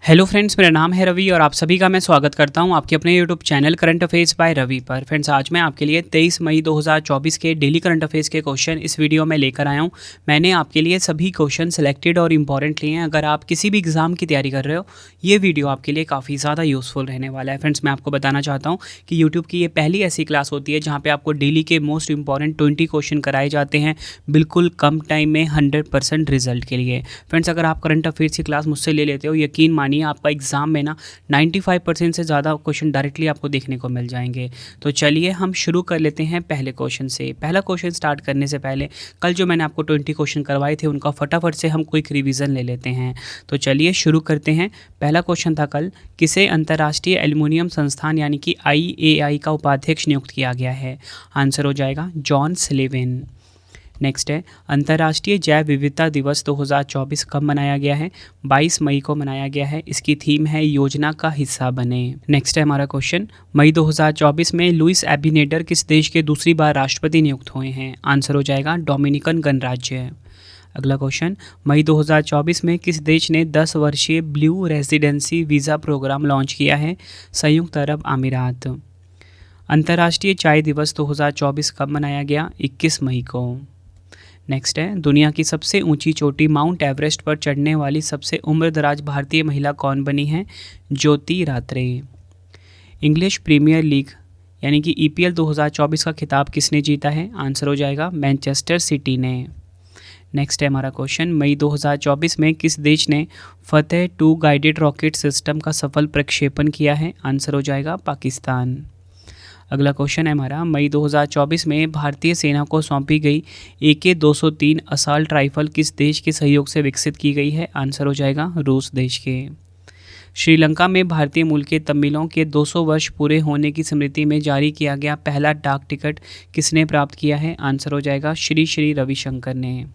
Hello friends, मेरा नाम है रवि और आप सभी का मैं स्वागत करता हूं आपके अपने YouTube channel current affairs by Ravi पर। फ्रेंड्स, आज मैं आपके लिए 23 मई 2024 के डेली करंट अफेयर्स के क्वेश्चन इस वीडियो में लेकर आया हूं। मैंने आपके लिए सभी क्वेश्चन सिलेक्टेड और इंपॉर्टेंट लिए हैं। अगर आप किसी भी एग्जाम की तैयारी कर रहे हो, ये वीडियो आपके लिए काफ़ी ज़्यादा यूज़फुल रहने वाला है। फ्रेंड्स, मैं आपको बताना चाहता हूँ कि यूट्यूब की ये पहली ऐसी क्लास होती है जहाँ पर आपको डेली के मोस्ट इंपॉर्टेंट 20 क्वेश्चन कराए जाते हैं बिल्कुल कम टाइम में 100% रिजल्ट के लिए। फ्रेंड्स, अगर आप करंट अफेयर्स की क्लास मुझसे ले लेते हो, यकीन मानिए आपका एग्जाम में ना 95% से ज़्यादा क्वेश्चन डायरेक्टली आपको देखने को मिल जाएंगे। तो चलिए हम शुरू कर लेते हैं पहले क्वेश्चन से। पहला क्वेश्चन स्टार्ट करने से पहले कल जो मैंने आपको 20 क्वेश्चन करवाए थे उनका फटाफट से हम क्विक रिवीजन ले लेते हैं। तो चलिए शुरू करते हैं। पहला क्वेश्चन था कल, किसे अंतर्राष्ट्रीय एल्युमिनियम संस्थान यानी कि IAI का उपाध्यक्ष नियुक्त किया गया है? आंसर हो जाएगा जॉन सलिवन। नेक्स्ट है, अंतर्राष्ट्रीय जैव विविधता दिवस 2024 कब मनाया गया है? 22 मई को मनाया गया है। इसकी थीम है योजना का हिस्सा बने। नेक्स्ट है हमारा क्वेश्चन, मई 2024 में लुइस एबिनेडर किस देश के दूसरी बार राष्ट्रपति नियुक्त हुए हैं? आंसर हो जाएगा डोमिनिकन गणराज्य। अगला क्वेश्चन, मई 2024 में किस देश ने 10 वर्षीय blue residency visa programme launch किया है? संयुक्त अरब अमीरात। अंतर्राष्ट्रीय चाय दिवस 2024 कब मनाया गया? 21 मई को। नेक्स्ट है, दुनिया की सबसे ऊंची चोटी माउंट एवरेस्ट पर चढ़ने वाली सबसे उम्रदराज भारतीय महिला कौन बनी है? ज्योति रात्रे। इंग्लिश प्रीमियर लीग यानी कि EPL 2024 का खिताब किसने जीता है? आंसर हो जाएगा मैनचेस्टर सिटी ने। नेक्स्ट है हमारा क्वेश्चन, मई 2024 में किस देश ने फतेह 2 गाइडेड रॉकेट सिस्टम का सफल प्रक्षेपण किया है? आंसर हो जाएगा पाकिस्तान। अगला क्वेश्चन है हमारा, मई 2024 में भारतीय सेना को सौंपी गई AK-203 असॉल्ट राइफल किस देश के सहयोग से विकसित की गई है? आंसर हो जाएगा रूस देश के। श्रीलंका में भारतीय मूल के तमिलों के 200 वर्ष पूरे होने की स्मृति में जारी किया गया पहला डाक टिकट किसने प्राप्त किया है? आंसर हो जाएगा श्री श्री रविशंकर ने।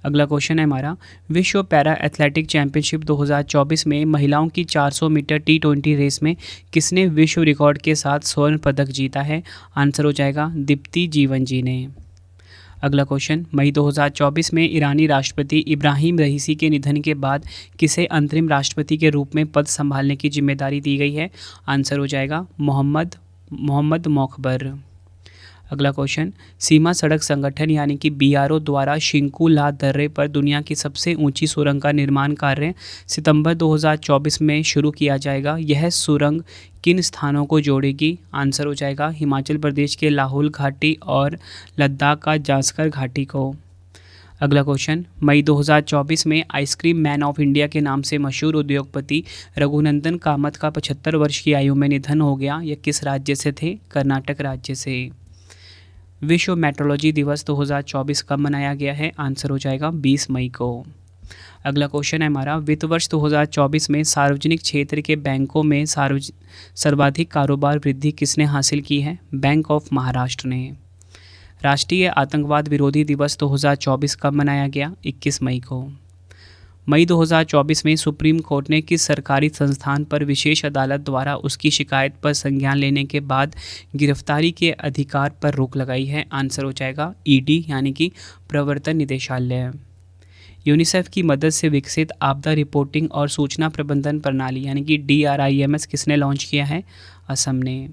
अगला क्वेश्चन है हमारा, विश्व पैरा एथलेटिक चैंपियनशिप 2024 में महिलाओं की 400 मीटर T20 रेस में किसने विश्व रिकॉर्ड के साथ स्वर्ण पदक जीता है? आंसर हो जाएगा दीप्ति जीवन जी ने। अगला क्वेश्चन, मई 2024 में ईरानी राष्ट्रपति इब्राहिम रईसी के निधन के बाद किसे अंतरिम राष्ट्रपति के रूप में पद संभालने की जिम्मेदारी दी गई है? आंसर हो जाएगा मोहम्मद मोखबर। अगला क्वेश्चन, सीमा सड़क संगठन यानी कि BRO द्वारा शिंकू ला दर्रे पर दुनिया की सबसे ऊंची सुरंग का निर्माण कार्य सितंबर 2024 में शुरू किया जाएगा। यह सुरंग किन स्थानों को जोड़ेगी? आंसर हो जाएगा हिमाचल प्रदेश के लाहौल घाटी और लद्दाख का जास्कर घाटी को। अगला क्वेश्चन, मई 2024 में आइसक्रीम मैन ऑफ इंडिया के नाम से मशहूर उद्योगपति रघुनंदन कामत का 75 वर्ष की आयु में निधन हो गया। यह किस राज्य से थे? कर्नाटक राज्य से। विश्व मेट्रोलॉजी दिवस 2024 कब मनाया गया है? आंसर हो जाएगा 20 मई को। अगला क्वेश्चन है हमारा, वित्त वर्ष 2024 में सार्वजनिक क्षेत्र के बैंकों में सर्वाधिक कारोबार वृद्धि किसने हासिल की है? बैंक ऑफ महाराष्ट्र ने। राष्ट्रीय आतंकवाद विरोधी दिवस 2024 कब मनाया गया? 21 मई को। मई 2024 में सुप्रीम कोर्ट ने किस सरकारी संस्थान पर विशेष अदालत द्वारा उसकी शिकायत पर संज्ञान लेने के बाद गिरफ्तारी के अधिकार पर रोक लगाई है? आंसर हो जाएगा ED यानी कि प्रवर्तन निदेशालय। यूनिसेफ की मदद से विकसित आपदा रिपोर्टिंग और सूचना प्रबंधन प्रणाली यानी कि DRIMS किसने लॉन्च किया है? असम ने।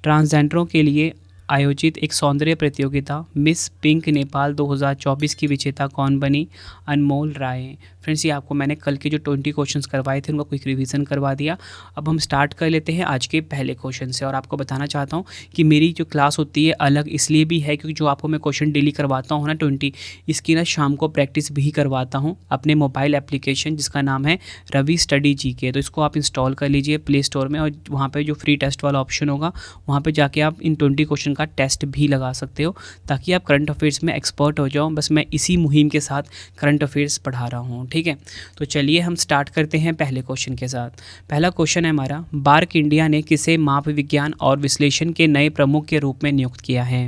ट्रांसजेंडरों के लिए आयोजित एक सौंदर्य प्रतियोगिता मिस पिंक नेपाल 2024 की विजेता कौन बनी? अनमोल राय। फ्रेंड्स, ये आपको मैंने कल के जो 20 क्वेश्चंस करवाए थे उनका क्विक रिवीजन करवा दिया। अब हम स्टार्ट कर लेते हैं आज के पहले क्वेश्चन से। और आपको बताना चाहता हूँ कि मेरी जो क्लास होती है अलग इसलिए भी है क्योंकि जो आपको मैं क्वेश्चन डेली करवाता हूँ ना 20, इसकी ना शाम को प्रैक्टिस भी करवाता हूँ अपने मोबाइल एप्लीकेशन जिसका नाम है रवि स्टडी GK। तो इसको आप इंस्टॉल कर लीजिए प्ले स्टोर में और वहाँ पर जो फ्री टेस्ट वाला ऑप्शन होगा वहाँ पर जाके आप इन 20 क्वेश्चन का टेस्ट भी लगा सकते हो ताकि आप करंट अफेयर्स में एक्सपर्ट हो जाओ। बस मैं इसी मुहिम के साथ करंट अफेयर्स पढ़ा रहा हूँ, ठीक है। तो चलिए हम स्टार्ट करते हैं पहले क्वेश्चन के साथ। पहला क्वेश्चन है हमारा, बार्क इंडिया ने किसे माप विज्ञान और विश्लेषण के नए प्रमुख के रूप में नियुक्त किया है?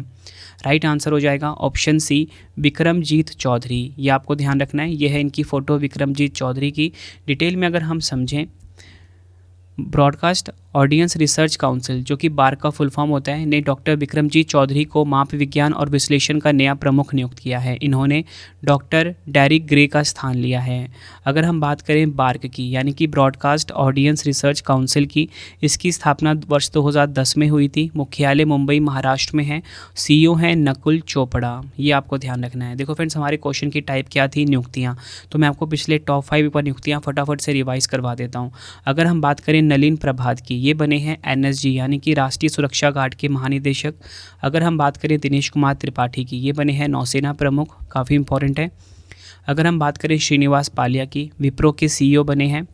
राइट आंसर हो जाएगा ऑप्शन C विक्रमजीत चौधरी। ये आपको ध्यान रखना है, यह है इनकी फ़ोटो विक्रमजीत चौधरी की। डिटेल में अगर हम समझें, ब्रॉडकास्ट ऑडियंस रिसर्च काउंसिल जो कि बार का फुल फॉर्म होता है ने डॉक्टर विक्रमजीत चौधरी को माप विज्ञान और विश्लेषण का नया प्रमुख नियुक्त किया है। इन्होंने डॉक्टर डेरिक ग्रे का स्थान लिया है। अगर हम बात करें बार्क की यानी कि ब्रॉडकास्ट ऑडियंस रिसर्च काउंसिल की, इसकी स्थापना वर्ष 2010 में हुई थी। मुख्यालय मुंबई महाराष्ट्र में है। सीईओ हैं नकुल चोपड़ा। ये आपको ध्यान रखना है। देखो फ्रेंड्स, हमारे क्वेश्चन की टाइप क्या थी, नियुक्तियाँ। तो मैं आपको पिछले टॉप 5 पर नियुक्तियाँ फटाफट से रिवाइज करवा देता हूँ। अगर हम बात करें नलिन प्रभात की, ये बने हैं एनएसजी यानी कि राष्ट्रीय सुरक्षा गार्ड के महानिदेशक। अगर हम बात करें दिनेश कुमार त्रिपाठी की, ये बने हैं नौसेना प्रमुख, काफ़ी इंपॉर्टेंट है। अगर हम बात करें श्रीनिवास पालिया की, विप्रो के सीईओ बने हैं।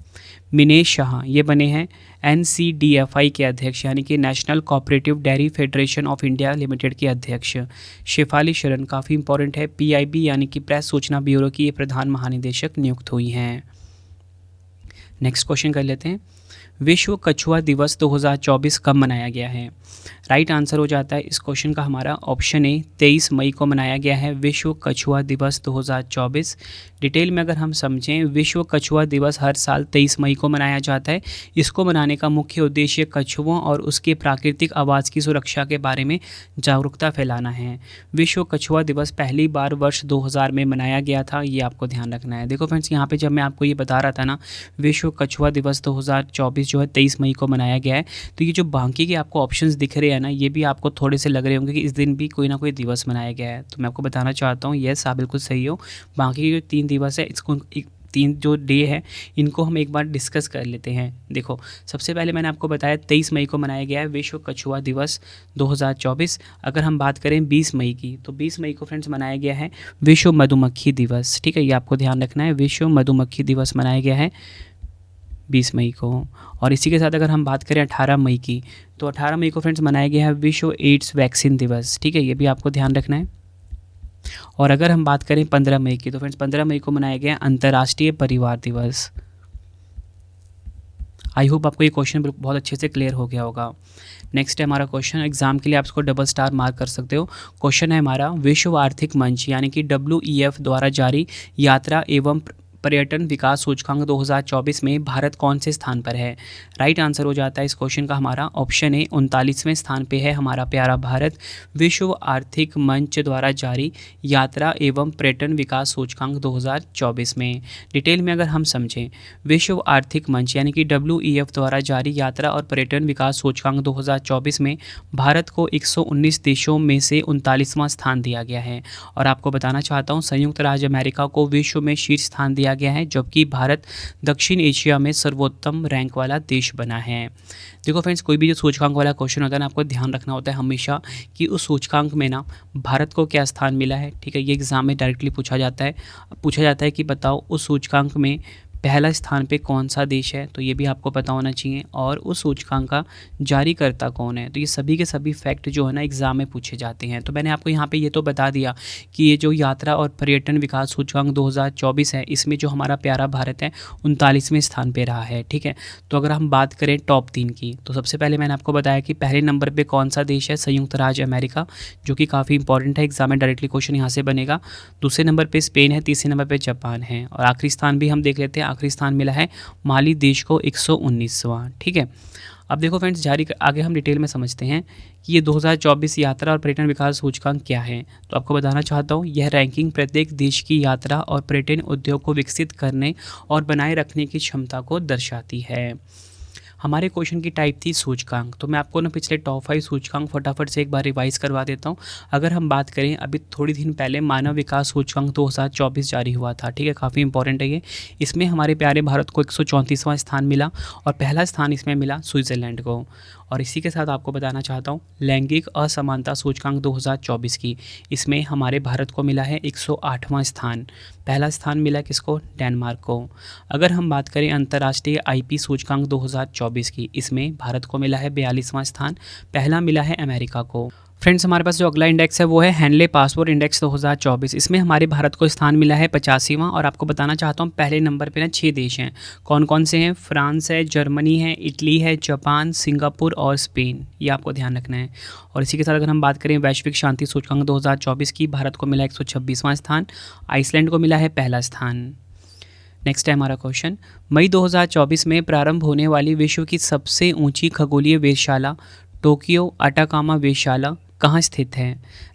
मिनेश शाह, ये बने हैं एनसीडीएफआई के अध्यक्ष यानी कि national cooperative dairy federation of India limited के अध्यक्ष। शेफाली शरण, काफ़ी इंपॉर्टेंट है, पीआईबी यानी कि प्रेस सूचना ब्यूरो की ये प्रधान महानिदेशक नियुक्त हुई हैं। नेक्स्ट क्वेश्चन कर लेते हैं। विश्व कछुआ दिवस 2024 कब मनाया गया है? राइट आंसर हो जाता है इस क्वेश्चन का हमारा ऑप्शन ए, 23 मई को मनाया गया है विश्व कछुआ दिवस 2024। डिटेल में अगर हम समझें, विश्व कछुआ दिवस हर साल 23 मई को मनाया जाता है। इसको मनाने का मुख्य उद्देश्य कछुओं और उसके प्राकृतिक आवास की सुरक्षा के बारे में जागरूकता फैलाना है। विश्व कछुआ दिवस पहली बार वर्ष 2000 में मनाया गया था, ये आपको ध्यान रखना है। देखो फ्रेंड्स, यहाँ पे जब मैं आपको ये बता रहा था ना, विश्व कछुआ दिवस 2024 जो है 23 मई को मनाया गया है, तो ये जो बाकी के आपको ऑप्शंस दिख रहे हैं ना, ये भी आपको थोड़े से लग रहे होंगे कि इस दिन भी कोई ना कोई दिवस मनाया गया है। तो मैं आपको बताना चाहता हूँ, यस आप बिल्कुल सही हो। बाकी के जो 3 दिवस है, इसको 3 जो डे है, इनको हम एक बार डिस्कस कर लेते हैं। देखो, सबसे पहले मैंने आपको बताया 23 मई को मनाया गया है विश्व कछुआ दिवस 2024। अगर हम बात करें 20 मई की, तो 20 मई को फ्रेंड्स मनाया गया है विश्व मधुमक्खी दिवस। ठीक है, ये आपको ध्यान रखना है, विश्व मधुमक्खी दिवस मनाया गया है 20 मई को। और इसी के साथ अगर हम बात करें 18 मई की, तो 18 मई को फ्रेंड्स मनाया गया है विश्व एड्स वैक्सीन दिवस। ठीक है, ये भी आपको ध्यान रखना है। और अगर हम बात करें 15 मई की, तो फ्रेंड्स 15 मई को मनाया गया अंतर्राष्ट्रीय परिवार दिवस। आई होप आपको ये क्वेश्चन बहुत अच्छे से क्लियर हो गया होगा। नेक्स्ट है हमारा क्वेश्चन, एग्जाम के लिए आप इसको डबल स्टार मार्क कर सकते हो। क्वेश्चन है हमारा, विश्व आर्थिक मंच यानी कि WEF द्वारा जारी यात्रा एवं पर्यटन विकास सूचकांक 2024 में भारत कौन से स्थान पर है? राइट आंसर हो जाता है इस क्वेश्चन का हमारा ऑप्शन ए, 39वें स्थान पे है हमारा प्यारा भारत विश्व आर्थिक मंच द्वारा जारी यात्रा एवं पर्यटन विकास सूचकांक 2024 में। डिटेल में अगर हम समझें, विश्व आर्थिक मंच यानी कि WEF द्वारा जारी यात्रा और पर्यटन विकास सूचकांक 2024 में भारत को 119 देशों में से 39वां स्थान दिया गया है। और आपको बताना चाहता हूँ, संयुक्त राज्य अमेरिका को विश्व में शीर्ष स्थान दिया गया है, जबकि भारत दक्षिण एशिया में सर्वोत्तम रैंक वाला देश बना है। देखो फ्रेंड्स, कोई भी जो सूचकांक वाला क्वेश्चन होता है ना, आपको ध्यान रखना होता है हमेशा कि उस सूचकांक में ना भारत को क्या स्थान मिला है। ठीक है, ये एग्जाम में डायरेक्टली पूछा जाता है कि बताओ उस सूचकांक में पहला स्थान पे कौन सा देश है, तो ये भी आपको पता होना चाहिए। और उस सूचकांक का जारीकर्ता कौन है, तो ये सभी के सभी फैक्ट जो है ना एग्ज़ाम में पूछे जाते हैं। तो मैंने आपको यहाँ पे ये तो बता दिया कि ये जो यात्रा और पर्यटन विकास सूचकांक 2024 है, इसमें जो हमारा प्यारा भारत है 39वें स्थान पे रहा है। ठीक है, तो अगर हम बात करें टॉप 3 की, तो सबसे पहले मैंने आपको बताया कि पहले नंबर पर कौन सा देश है, संयुक्त राज्य अमेरिका, जो कि काफ़ी इंपॉर्टेंट है, एग्जाम में डायरेक्टली क्वेश्चन यहाँ से बनेगा। दूसरे नंबर पर स्पेन है, तीसरे नंबर पर जापान है, और आखिरी स्थान भी हम देख लेते हैं। आखिरी स्थान मिला है माली देश को 119वां। ठीक है, अब देखो फ्रेंड्स, आगे हम डिटेल में समझते हैं कि ये 2024 यात्रा और पर्यटन विकास सूचकांक क्या है। तो आपको बताना चाहता हूँ, यह रैंकिंग प्रत्येक देश की यात्रा और पर्यटन उद्योग को विकसित करने और बनाए रखने की क्षमता को दर्शाती है। हमारे क्वेश्चन की टाइप थी सूचकांक, तो मैं आपको ना पिछले टॉप 5 सूचकांक फटाफट से एक बार रिवाइज करवा देता हूँ। अगर हम बात करें, अभी थोड़ी दिन पहले मानव विकास सूचकांक 2024 जारी हुआ था। ठीक है, काफ़ी इंपॉर्टेंट है ये। इसमें हमारे प्यारे भारत को 134वां स्थान मिला और पहला स्थान इसमें मिला स्विट्ज़रलैंड को। और इसी के साथ आपको बताना चाहता हूँ लैंगिक असमानता सूचकांक 2024 की, इसमें हमारे भारत को मिला है 108वां स्थान। पहला स्थान मिला किसको? डेनमार्क को। अगर हम बात करें अंतर्राष्ट्रीय IP सूचकांक 2024 की, इसमें भारत को मिला है 42वां स्थान। पहला मिला है अमेरिका को। फ्रेंड्स, हमारे पास जो अगला इंडेक्स है वो है हैंडले पासपोर्ट इंडेक्स 2024। इसमें हमारे भारत को स्थान मिला है 85वां। और आपको बताना चाहता हूँ पहले नंबर पे ना 6 देश हैं। कौन कौन से हैं? फ्रांस है, जर्मनी है, इटली है, जापान, सिंगापुर और स्पेन। ये आपको ध्यान रखना है। और इसी के साथ अगर हम बात करें वैश्विक शांति सूचकांक 2024 की, भारत को मिला 126वां स्थान। आइसलैंड को मिला है पहला स्थान। नेक्स्ट है हमारा क्वेश्चन, मई 2024 में प्रारंभ होने वाली विश्व की सबसे ऊंची खगोलीय वेधशाला टोक्यो अटाकामा वेधशाला कहाँ स्थित है?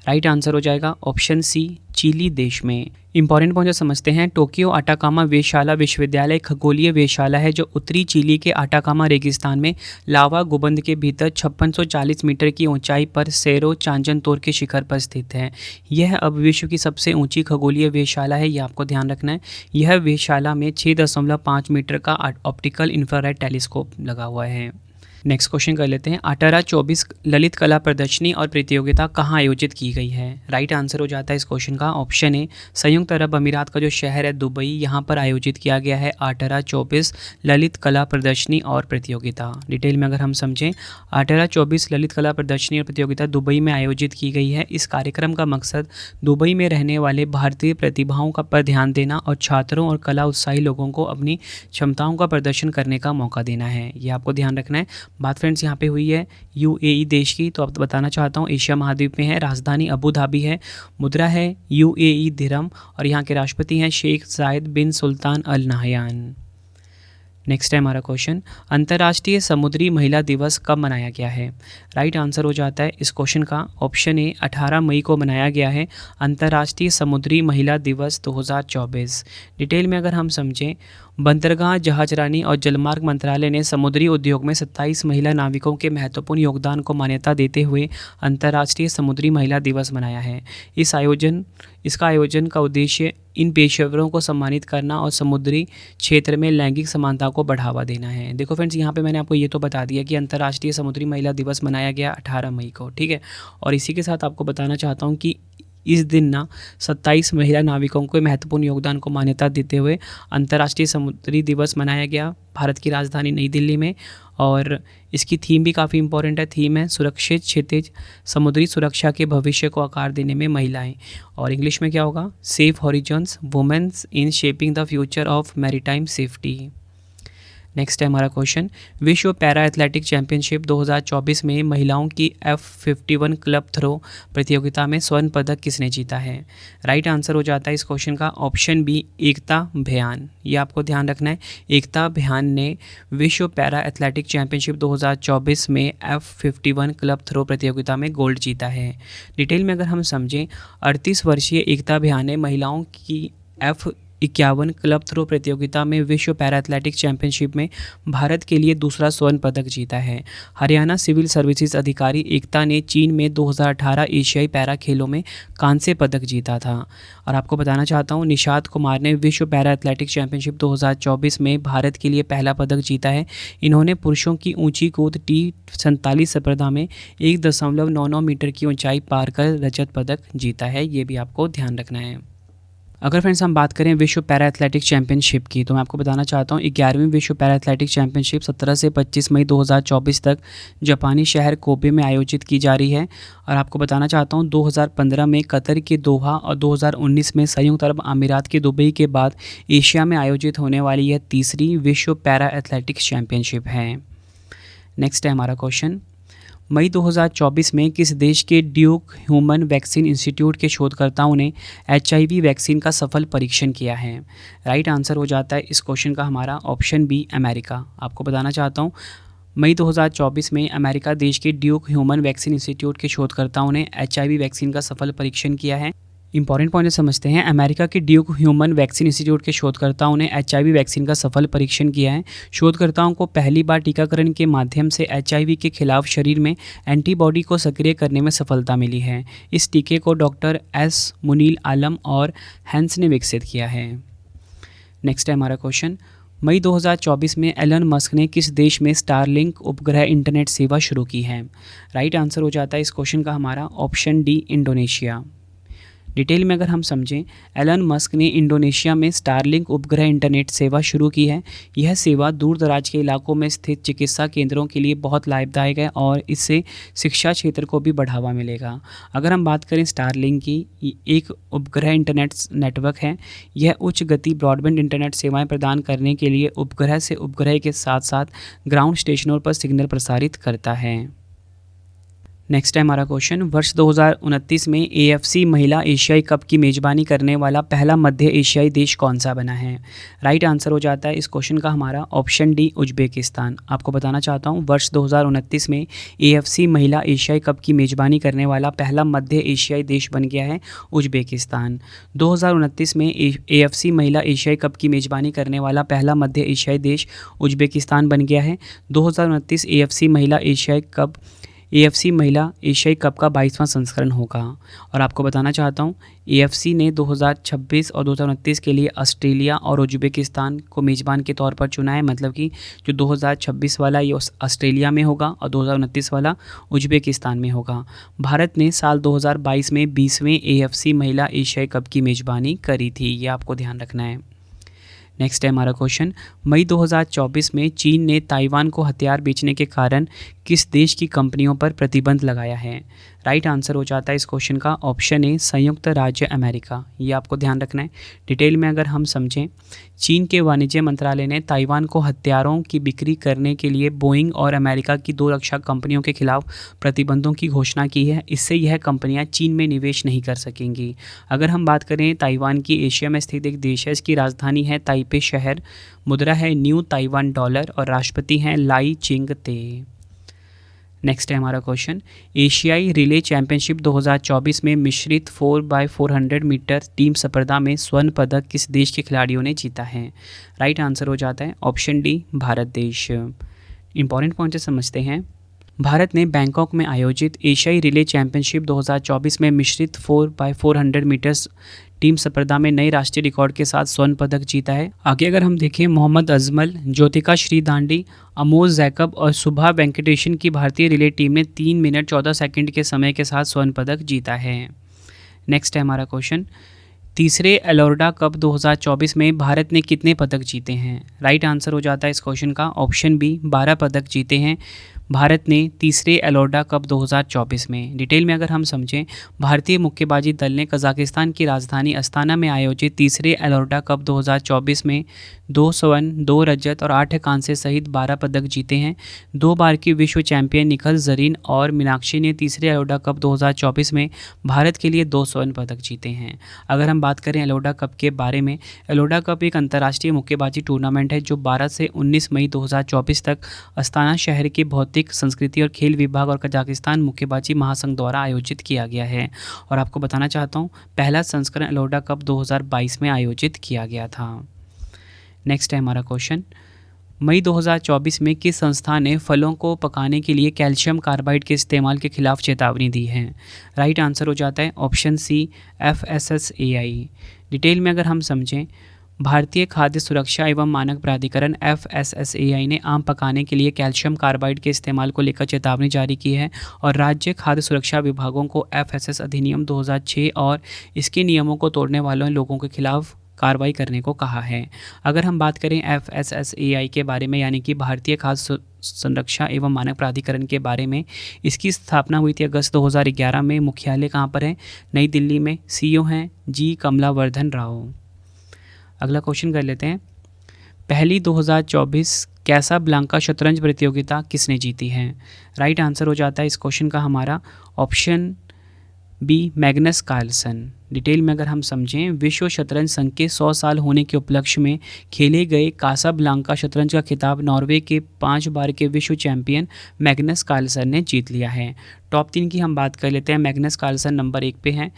राइट आंसर हो जाएगा ऑप्शन सी, चिली देश में। इंपॉर्टेंट पॉइंट समझते हैं। टोक्यो अटाकामा वेधशाला विश्वविद्यालय खगोलीय वेधशाला है जो उत्तरी चिली के अटाकामा रेगिस्तान में लावा गुंबद के भीतर 5640 मीटर की ऊंचाई पर सेरो चांजनतोर के शिखर पर स्थित है। यह अब विश्व की सबसे ऊंची खगोलीय वेधशाला है, यह आपको ध्यान रखना है। यह वेधशाला में 6.5 मीटर का ऑप्टिकल इंफ्रारेड टेलीस्कोप लगा हुआ है। नेक्स्ट क्वेश्चन कर लेते हैं। 1824 ललित कला प्रदर्शनी और प्रतियोगिता कहाँ आयोजित की गई है? राइट आंसर हो जाता है इस क्वेश्चन का ऑप्शन ए, संयुक्त अरब अमीरात का जो शहर है दुबई, यहाँ पर आयोजित किया गया है 1824 ललित कला प्रदर्शनी और प्रतियोगिता। डिटेल में अगर हम समझें, 1824 ललित कला प्रदर्शनी और प्रतियोगिता दुबई में आयोजित की गई है। इस कार्यक्रम का मकसद दुबई में रहने वाले भारतीय प्रतिभाओं का पर ध्यान देना और छात्रों और कला उत्साही लोगों को अपनी क्षमताओं का प्रदर्शन करने का मौका देना है, ये आपको ध्यान रखना है। बात फ्रेंड्स यहाँ पे हुई है यूएई देश की, तो अब बताना चाहता हूँ एशिया महाद्वीप में है। राजधानी अबू धाबी है, मुद्रा है यूएई दिरहम और यहाँ के राष्ट्रपति हैं शेख जायद बिन सुल्तान अल नहयान। नेक्स्ट है हमारा क्वेश्चन, अंतर्राष्ट्रीय समुद्री महिला दिवस कब मनाया गया है? राइट आंसर हो जाता है इस क्वेश्चन का ऑप्शन ए, 18 मई को मनाया गया है अंतर्राष्ट्रीय समुद्री महिला दिवस 2024। डिटेल में अगर हम समझें, बंदरगाह, जहाजरानी और जलमार्ग मंत्रालय ने समुद्री उद्योग में 27 महिला नाविकों के महत्वपूर्ण योगदान को मान्यता देते हुए अंतर्राष्ट्रीय समुद्री महिला दिवस मनाया है। इसका आयोजन का उद्देश्य इन पेशेवरों को सम्मानित करना और समुद्री क्षेत्र में लैंगिक समानता को बढ़ावा देना है। देखो फ्रेंड्स, यहाँ पे मैंने आपको ये तो बता दिया कि अंतर्राष्ट्रीय समुद्री महिला दिवस मनाया गया 18 मई को, ठीक है। और इसी के साथ आपको बताना चाहता हूँ कि इस दिन ना 27 महिला नाविकों के महत्वपूर्ण योगदान को मान्यता देते हुए अंतर्राष्ट्रीय समुद्री दिवस मनाया गया भारत की राजधानी नई दिल्ली में। और इसकी थीम भी काफ़ी इंपॉर्टेंट है। थीम है सुरक्षित क्षितिज, समुद्री सुरक्षा के भविष्य को आकार देने में महिलाएं। और इंग्लिश में क्या होगा? Safe horizons, women's in shaping the future of maritime safety. Next है हमारा क्वेश्चन, विश्व पैरा एथलेटिक चैंपियनशिप 2024 में महिलाओं की F51 क्लब थ्रो प्रतियोगिता में स्वर्ण पदक किसने जीता है? राइट आंसर हो जाता है इस क्वेश्चन का ऑप्शन बी, एकता भयान। ये आपको ध्यान रखना है, एकता भयान ने विश्व पैरा एथलेटिक चैंपियनशिप 2024 में F51 क्लब थ्रो प्रतियोगिता में गोल्ड जीता है। डिटेल में अगर हम समझें, 38 वर्षीय एकता भयान ने महिलाओं की F51 क्लब थ्रो प्रतियोगिता में विश्व पैरा एथलेटिक चैंपियनशिप में भारत के लिए दूसरा स्वर्ण पदक जीता है। हरियाणा सिविल सर्विसेज अधिकारी एकता ने चीन में 2018 एशियाई पैरा खेलों में कांस्य पदक जीता था। और आपको बताना चाहता हूँ, निशात कुमार ने विश्व पैरा एथलेटिक चैंपियनशिप 2024 में भारत के लिए पहला पदक जीता है। इन्होंने पुरुषों की ऊंची कूद T47 स्पर्धा में 1.99 मीटर की ऊंचाई पार कर रजत पदक जीता है, ये भी आपको ध्यान रखना है। अगर फ्रेंड्स हम बात करें विश्व पैरा एथलेटिक चैंपियनशिप की, तो मैं आपको बताना चाहता हूँ 11वीं विश्व पैरा एथलेटिक चैंपियनशिप 17 से 25 मई 2024 तक जापानी शहर कोबे में आयोजित की जा रही है। और आपको बताना चाहता हूँ 2015 में कतर के दोहा और 2019 में संयुक्त अरब अमीरात के दुबई के बाद एशिया में आयोजित होने वाली यह तीसरी विश्व पैरा एथलेटिक्स चैंपियनशिप है। नेक्स्ट है हमारा क्वेश्चन, मई 2024 में किस देश के ड्यूक ह्यूमन वैक्सीन इंस्टीट्यूट के शोधकर्ताओं ने HIV वैक्सीन का सफल परीक्षण किया है? राइट आंसर हो जाता है इस क्वेश्चन का हमारा ऑप्शन बी, अमेरिका। आपको बताना चाहता हूँ, मई 2024 में अमेरिका देश के ड्यूक ह्यूमन वैक्सीन इंस्टीट्यूट के शोधकर्ताओं ने HIV वैक्सीन का सफल परीक्षण किया है। इंपॉर्टेंट पॉइंट समझते हैं, अमेरिका के ड्यूक ह्यूमन वैक्सीन इंस्टीट्यूट के शोधकर्ताओं ने HIV वैक्सीन का सफल परीक्षण किया है। शोधकर्ताओं को पहली बार टीकाकरण के माध्यम से HIV के खिलाफ शरीर में एंटीबॉडी को सक्रिय करने में सफलता मिली है। इस टीके को डॉक्टर S मुनील आलम और हैंस ने विकसित किया है। नेक्स्ट है हमारा क्वेश्चन, मई 2024 में एलन मस्क ने किस देश में स्टारलिंक उपग्रह इंटरनेट सेवा शुरू की है? राइट आंसर हो जाता है इस क्वेश्चन का हमारा ऑप्शन डी, इंडोनेशिया। डिटेल में अगर हम समझें, एलन मस्क ने इंडोनेशिया में स्टारलिंक उपग्रह इंटरनेट सेवा शुरू की है। यह सेवा दूर दराज के इलाकों में स्थित चिकित्सा केंद्रों के लिए बहुत लाभदायक है और इससे शिक्षा क्षेत्र को भी बढ़ावा मिलेगा। अगर हम बात करें स्टारलिंक की, एक उपग्रह इंटरनेट नेटवर्क है। यह उच्च गति ब्रॉडबैंड इंटरनेट सेवाएं प्रदान करने के लिए उपग्रह से उपग्रह के साथ साथ ग्राउंड स्टेशनों पर सिग्नल प्रसारित करता है। नेक्स्ट है हमारा क्वेश्चन, वर्ष 2029 में AFC महिला एशियाई कप की मेज़बानी करने वाला पहला मध्य एशियाई देश कौन सा बना है। राइट आंसर हो जाता है इस क्वेश्चन का हमारा ऑप्शन डी, उज्बेकिस्तान। आपको बताना चाहता हूँ वर्ष 2029 में AFC महिला एशियाई कप की मेज़बानी करने वाला पहला मध्य एशियाई देश बन गया है उज्बेकिस्तान। 2029 में AFC महिला एशियाई कप की मेज़बानी करने वाला पहला मध्य एशियाई देश उज्बेकिस्तान बन गया है। 2029 AFC महिला एशियाई कप का 22वां संस्करण होगा। और आपको बताना चाहता हूँ AFC ने 2026 और 2029 के लिए ऑस्ट्रेलिया और उज्बेकिस्तान को मेज़बान के तौर पर चुना है, मतलब कि जो 2026 वाला ये ऑस्ट्रेलिया में होगा और 2029 वाला उज्बेकिस्तान में होगा। भारत ने साल 2022 में 20वें AFC महिला एशियाई कप की मेज़बानी करी थी, ये आपको ध्यान रखना है। नेक्स्ट है हमारा क्वेश्चन, मई 2024 में चीन ने ताइवान को हथियार बेचने के कारण किस देश की कंपनियों पर प्रतिबंध लगाया है। राइट आंसर हो जाता है इस क्वेश्चन का ऑप्शन ए, संयुक्त राज्य अमेरिका। ये आपको ध्यान रखना है। डिटेल में अगर हम समझें, चीन के वाणिज्य मंत्रालय ने ताइवान को हथियारों की बिक्री करने के लिए बोइंग और अमेरिका की 2 रक्षा कंपनियों के खिलाफ प्रतिबंधों की घोषणा की है। इससे यह कंपनियां चीन में निवेश नहीं कर सकेंगी। अगर हम बात करें ताइवान की, एशिया में स्थित एक देश है, इसकी राजधानी है ताइपे शहर, मुद्रा है न्यू ताइवान डॉलर और राष्ट्रपति हैं लाई चिंग-ते। नेक्स्ट है हमारा क्वेश्चन, एशियाई रिले चैंपियनशिप 2024 में मिश्रित 4x400 मीटर टीम स्पर्धा में स्वर्ण पदक किस देश के खिलाड़ियों ने जीता है। राइट आंसर हो जाता है ऑप्शन डी, भारत देश। इंपॉर्टेंट पॉइंट समझते हैं। भारत ने बैंकॉक में आयोजित एशियाई रिले चैंपियनशिप 2024 में मिश्रित 4x400 मीटर्स टीम स्पर्धा में नए राष्ट्रीय रिकॉर्ड के साथ स्वर्ण पदक जीता है। आगे अगर हम देखें, मोहम्मद अजमल, ज्योतिका श्रीदांडी, अमोल जैकब और सुभा वेंकटेशन की भारतीय रिले टीम ने 3 मिनट 14 सेकंड के समय के साथ स्वर्ण पदक जीता है। नेक्स्ट है हमारा क्वेश्चन, तीसरे एलोर्डा कप 2024 में भारत ने कितने पदक जीते हैं। राइट आंसर हो जाता है इस क्वेश्चन का ऑप्शन बी, 12 पदक जीते हैं भारत ने तीसरे एलोर्डा कप 2024 में। डिटेल में अगर हम समझें, भारतीय मुक्केबाजी दल ने कजाकिस्तान की राजधानी अस्ताना में आयोजित तीसरे एलोर्डा कप 2024 में 2 स्वर्ण, 2 रजत और 8 कांस्य सहित 12 पदक जीते हैं। 2 बार की विश्व चैंपियन निखिल जरीन और मीनाक्षी ने तीसरे एलोर्डा कप 2024 में भारत के लिए 2 स्वर्ण पदक जीते हैं। अगर हम बात करें एलोर्डा कप के बारे में, एलोर्डा कप एक अंतर्राष्ट्रीय मुक्केबाजी टूर्नामेंट है जो 12 से 19 मई 2024 तक अस्ताना शहर के भौतिक संस्कृति और खेल विभाग और कजाकिस्तान मुक्केबाजी महासंघ द्वारा आयोजित किया गया है। और आपको बताना चाहता हूँ, पहला संस्करण एलोर्डा कप 2022 में आयोजित किया गया था। नेक्स्ट है हमारा क्वेश्चन, मई 2024 में किस संस्था ने फलों को पकाने के लिए कैल्शियम कार्बाइड के इस्तेमाल के खिलाफ चेतावनी दी है। राइट आंसर हो जाता है ऑप्शन सी, FSSAI। डिटेल में अगर हम समझें, भारतीय खाद्य सुरक्षा एवं मानक प्राधिकरण FSSAI ने आम पकाने के लिए कैल्शियम कार्बाइड के इस्तेमाल को लेकर चेतावनी जारी की है और राज्य खाद्य सुरक्षा विभागों को FSS अधिनियम 2006 और इसके नियमों को तोड़ने वाले लोगों के खिलाफ कार्रवाई करने को कहा है। अगर हम बात करें FSSAI के बारे में, यानी कि भारतीय खाद्य संरक्षा एवं मानक प्राधिकरण के बारे में, इसकी स्थापना हुई थी अगस्त 2011 में। मुख्यालय कहाँ पर है? नई दिल्ली में। CEO हैं जी कमलावर्धन राव। अगला क्वेश्चन कर लेते हैं, पहली 2024 कैसाब्लांका शतरंज प्रतियोगिता किसने जीती है। राइट आंसर हो जाता है इस क्वेश्चन का हमारा option B, Magnus Carlsen. Detail में अगर हम समझें, विश्व शतरंज संघ के 100 साल होने के उपलक्ष्य में खेले गए कासाब्लांका शतरंज का खिताब नॉर्वे के 5 बार के विश्व चैंपियन मैग्नस कार्लसन ने जीत लिया है। टॉप 3 की हम बात कर लेते हैं। मैग्नस कार्लसन नंबर 1 पे हैं,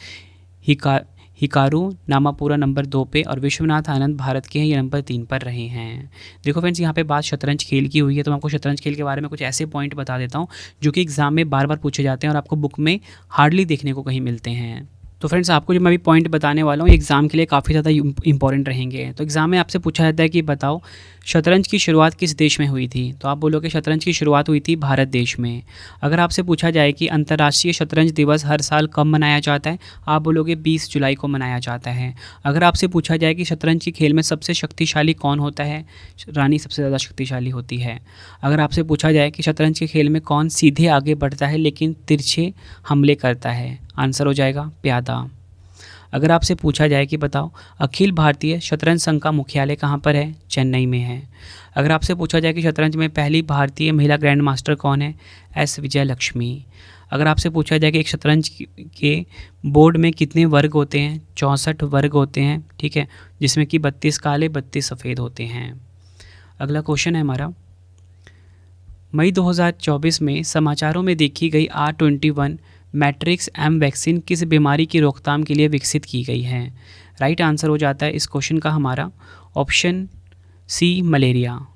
हिकारू नामापुरा नंबर 2 पे और विश्वनाथ आनंद भारत के हैं, ये नंबर 3 पर रहे हैं। देखो फ्रेंड्स, यहाँ पे बात शतरंज खेल की हुई है, तो मैं आपको शतरंज खेल के बारे में कुछ ऐसे पॉइंट बता देता हूँ जो कि एग्जाम में बार बार पूछे जाते हैं और आपको बुक में हार्डली देखने को कहीं मिलते हैं। तो फ्रेंड्स, आपको जो मैं अभी पॉइंट बताने वाला हूँ एग्ज़ाम के लिए काफ़ी ज़्यादा इंपॉर्टेंट रहेंगे। तो एग्ज़ाम में आपसे पूछा जाता है कि बताओ शतरंज की शुरुआत किस देश में हुई थी, तो आप बोलोगे शतरंज की शुरुआत हुई थी भारत देश में। अगर आपसे पूछा जाए कि अंतर्राष्ट्रीय शतरंज दिवस हर साल कब मनाया जाता है, आप बोलोगे 20 जुलाई को मनाया जाता है। अगर आपसे पूछा जाए कि शतरंज के खेल में सबसे शक्तिशाली कौन होता है, रानी सबसे ज़्यादा शक्तिशाली होती है। अगर आपसे पूछा जाए कि शतरंज के खेल में कौन सीधे आगे बढ़ता है लेकिन तिरछे हमले करता है, आंसर हो जाएगा प्यादा। अगर आपसे पूछा जाए कि बताओ अखिल भारतीय शतरंज संघ का मुख्यालय कहाँ पर है, चेन्नई में है। अगर आपसे पूछा जाए कि शतरंज में पहली भारतीय महिला ग्रैंड मास्टर कौन है, S विजयलक्ष्मी। अगर आपसे पूछा जाए कि एक शतरंज के बोर्ड में कितने वर्ग होते हैं, 64 वर्ग होते हैं, ठीक है, जिसमें कि 32 काले 32 सफ़ेद होते हैं। अगला क्वेश्चन है हमारा, मई 2024 में समाचारों में देखी गई R21 मैट्रिक्स एम वैक्सीन किस बीमारी की रोकथाम के लिए विकसित की गई है? राइट आंसर हो जाता है इस क्वेश्चन का हमारा ऑप्शन सी, मलेरिया।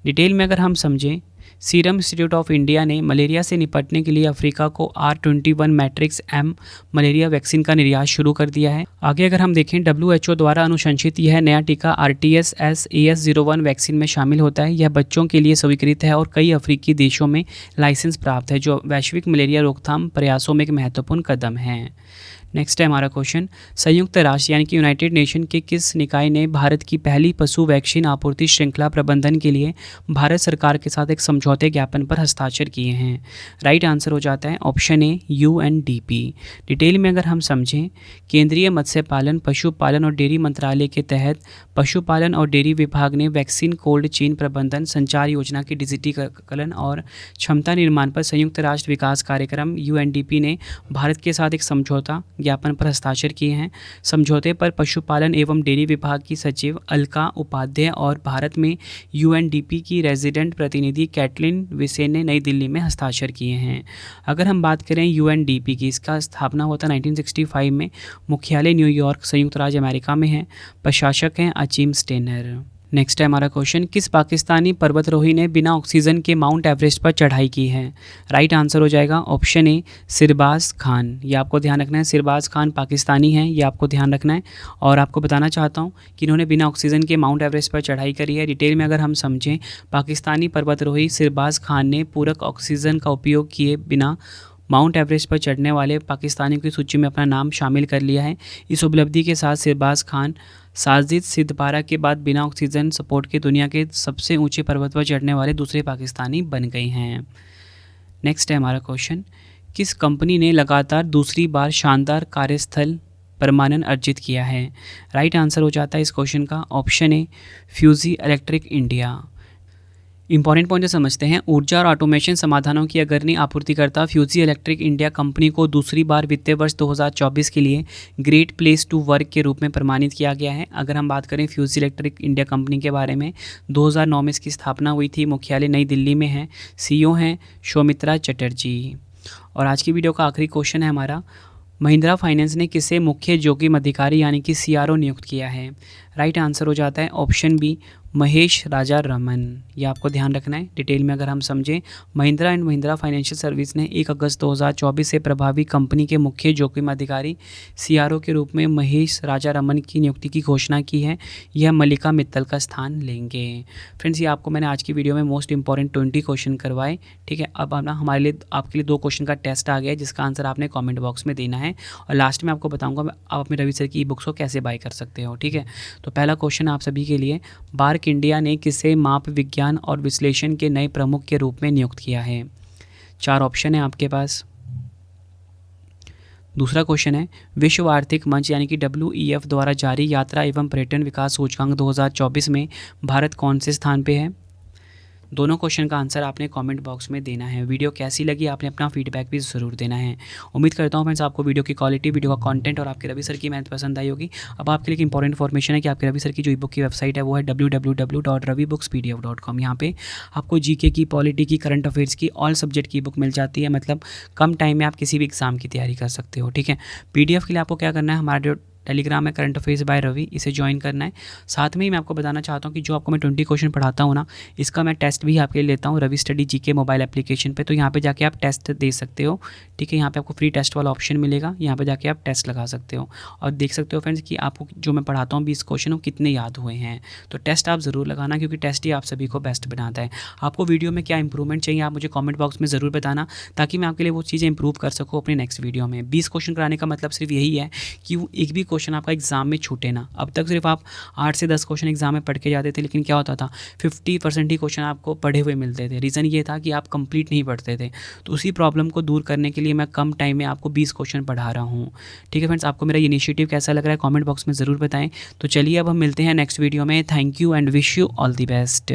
डिटेल में अगर हम समझें, सीरम इंस्टीट्यूट ऑफ इंडिया ने मलेरिया से निपटने के लिए अफ्रीका को R21 matrix M malaria vaccine का निर्यात शुरू कर दिया है। आगे अगर हम देखें, WHO द्वारा अनुशंसित यह नया टीका RTS-AS01 वैक्सीन में शामिल होता है। यह बच्चों के लिए स्वीकृत है और कई अफ्रीकी देशों में लाइसेंस प्राप्त है, जो वैश्विक मलेरिया रोकथाम प्रयासों में एक महत्वपूर्ण कदम है। नेक्स्ट है हमारा क्वेश्चन, संयुक्त राष्ट्र यानी कि यूनाइटेड नेशन के किस निकाय ने भारत की पहली पशु वैक्सीन आपूर्ति श्रृंखला प्रबंधन के लिए भारत सरकार के साथ एक समझौते ज्ञापन पर हस्ताक्षर किए हैं? राइट आंसर हो जाता है ऑप्शन ए, UNDP। डिटेल में अगर हम समझें, केंद्रीय मत्स्य पालन, पशुपालन और डेयरी मंत्रालय के तहत पशुपालन और डेयरी विभाग ने वैक्सीन कोल्ड चेन प्रबंधन संचार योजना के डिजिटीकरण और क्षमता निर्माण पर संयुक्त राष्ट्र विकास कार्यक्रम UNDP ने भारत के साथ एक समझौता ज्ञापन पर हस्ताक्षर किए हैं। समझौते पर पशुपालन एवं डेयरी विभाग की सचिव अलका उपाध्याय और भारत में UNDP की रेजिडेंट प्रतिनिधि कैटलिन विसेन ने नई दिल्ली में हस्ताक्षर किए हैं। अगर हम बात करें UNDP की, इसका स्थापना हुआ था 1965 में। मुख्यालय न्यूयॉर्क, संयुक्त राज्य अमेरिका में है। प्रशासक हैं अचीम स्टेनर। नेक्स्ट है हमारा क्वेश्चन, किस पाकिस्तानी पर्वतारोही ने बिना ऑक्सीजन के माउंट एवरेस्ट पर चढ़ाई की है? राइट आंसर हो जाएगा ऑप्शन ए, सिरबाज खान। ये आपको ध्यान रखना है, सिरबाज खान पाकिस्तानी हैं, ये आपको ध्यान रखना है। और आपको बताना चाहता हूँ कि इन्होंने बिना ऑक्सीजन के माउंट एवरेस्ट पर चढ़ाई करी है। डिटेल में अगर हम समझें, पाकिस्तानी पर्वतारोही सिरबाज खान ने पूरक ऑक्सीजन का उपयोग किए बिना माउंट एवरेस्ट पर चढ़ने वाले पाकिस्तानियों की सूची में अपना नाम शामिल कर लिया है। इस उपलब्धि के साथ सिरबाज खान साजिद सिद्दपारा के बाद बिना ऑक्सीजन सपोर्ट के दुनिया के सबसे ऊंचे पर्वत पर चढ़ने वाले दूसरे पाकिस्तानी बन गए हैं। नेक्स्ट है हमारा क्वेश्चन, किस कंपनी ने लगातार दूसरी बार शानदार कार्यस्थल परमानन अर्जित किया है? राइट आंसर हो जाता है इस क्वेश्चन का option A, Fuji Electric India. Important point समझते हैं, ऊर्जा और ऑटोमेशन समाधानों की अग्रणी आपूर्तिकर्ता फ्यूजी इलेक्ट्रिक इंडिया कंपनी को दूसरी बार वित्तीय वर्ष 2024 के लिए ग्रेट प्लेस टू वर्क के रूप में प्रमाणित किया गया है। अगर हम बात करें फ्यूजी इलेक्ट्रिक इंडिया कंपनी के बारे में, 2009 में इसकी स्थापना हुई थी। मुख्यालय नई दिल्ली में है। CEO हैं सौमित्रा चटर्जी। और आज की वीडियो का आखिरी क्वेश्चन है हमारा, महिंद्रा फाइनेंस ने किसे मुख्य जोखिम अधिकारी यानी कि CRO नियुक्त किया है? राइट आंसर हो जाता है ऑप्शन बी, महेश राजा रमन। ये आपको ध्यान रखना है। डिटेल में अगर हम समझें, Mahindra and Mahindra financial service ने 1 अगस्त 2024 से प्रभावी कंपनी के मुख्य जोखिम अधिकारी CRO के रूप में महेश राजा रमन की नियुक्ति की घोषणा की है। यह मल्लिका मित्तल का स्थान लेंगे। फ्रेंड्स, ये आपको मैंने आज की वीडियो में मोस्ट इंपॉर्टेंट 20 क्वेश्चन करवाए, ठीक है। अब ना हमारे लिए आपके लिए 2 क्वेश्चन का टेस्ट आ गया है, जिसका आंसर आपने कॉमेंट बॉक्स में देना है। और लास्ट में आपको बताऊँगा आप अपने रवि सर की बुक्स को कैसे बाय कर सकते हो, ठीक है। तो पहला क्वेश्चन आप सभी के लिए, बार्क इंडिया ने किसे माप विज्ञान और विश्लेषण के नए प्रमुख के रूप में नियुक्त किया है? 4 ऑप्शन है आपके पास। दूसरा क्वेश्चन है, विश्व आर्थिक मंच यानी कि WEF द्वारा जारी यात्रा एवं पर्यटन विकास सूचकांक 2024 में भारत कौन से स्थान पे है? दोनों क्वेश्चन का आंसर आपने कमेंट बॉक्स में देना है। वीडियो कैसी लगी आपने अपना फीडबैक भी ज़रूर देना है। उम्मीद करता हूँ फ्रेंड्स आपको वीडियो की क्वालिटी, वीडियो का कंटेंट और आपके रवि सर की मेहनत पसंद आई होगी। अब आपके लिए एक इंपॉर्टेंट इन्फॉर्मेशन है कि आपके रवि सर की जो ई-बुक की वेबसाइट है वो है www.ravibookspdf.com। यहाँ पे आपको GK की, पॉलिटी की, करंट अफेयर्स की, ऑल सब्जेक्ट की बुक मिल जाती है। मतलब कम टाइम में आप किसी भी एग्जाम की तैयारी कर सकते हो, ठीक है। PDF के लिए आपको क्या करना है, हमारा जो टेलीग्राम है करंट अफेयर्स बाय रवि, इसे ज्वाइन करना है। साथ में ही मैं आपको बताना चाहता हूँ कि जो आपको मैं 20 क्वेश्चन पढ़ाता हूँ ना, इसका मैं टेस्ट भी आपके लिए लेता हूँ Ravi study GK mobile application पे। तो यहाँ पे जाके आप टेस्ट दे सकते हो, ठीक है। यहाँ पे आपको फ्री टेस्ट वाला ऑप्शन मिलेगा, यहाँ पे जाके आप टेस्ट लगा सकते हो और देख सकते हो फ्रेंड्स कि आपको जो मैं पढ़ाता हूँ 20 क्वेश्चन कितने याद हुए हैं। तो टेस्ट आप ज़रूर लगाना, क्योंकि टेस्ट ही आप सभी को बेस्ट बनाता है। आपको वीडियो में क्या इंप्रूवमेंट चाहिए आप मुझे कॉमेंट बॉक्स में ज़रूर बताना, ताकि मैं आपके लिए वो चीज़ें इंप्रूव कर सकूँ अपने नेक्स्ट वीडियो में। 20 क्वेश्चन कराने का मतलब सिर्फ यही है कि एक भी क्वेश्चन आपका एग्जाम में छूटे ना। अब तक सिर्फ आप 8 से 10 क्वेश्चन एग्जाम में पढ़ के जाते थे, लेकिन क्या होता था 50% ही क्वेश्चन आपको पढ़े हुए मिलते थे। रीज़न ये था कि आप कंप्लीट नहीं पढ़ते थे। तो उसी प्रॉब्लम को दूर करने के लिए मैं कम टाइम में आपको 20 क्वेश्चन पढ़ा रहा हूँ, ठीक है फ्रेंड्स। आपको मेरा इनिशिएटिव कैसा लग रहा है कमेंट बॉक्स में ज़रूर बताएं। तो चलिए अब हम मिलते हैं नेक्स्ट वीडियो में। Thank you and wish you all the best.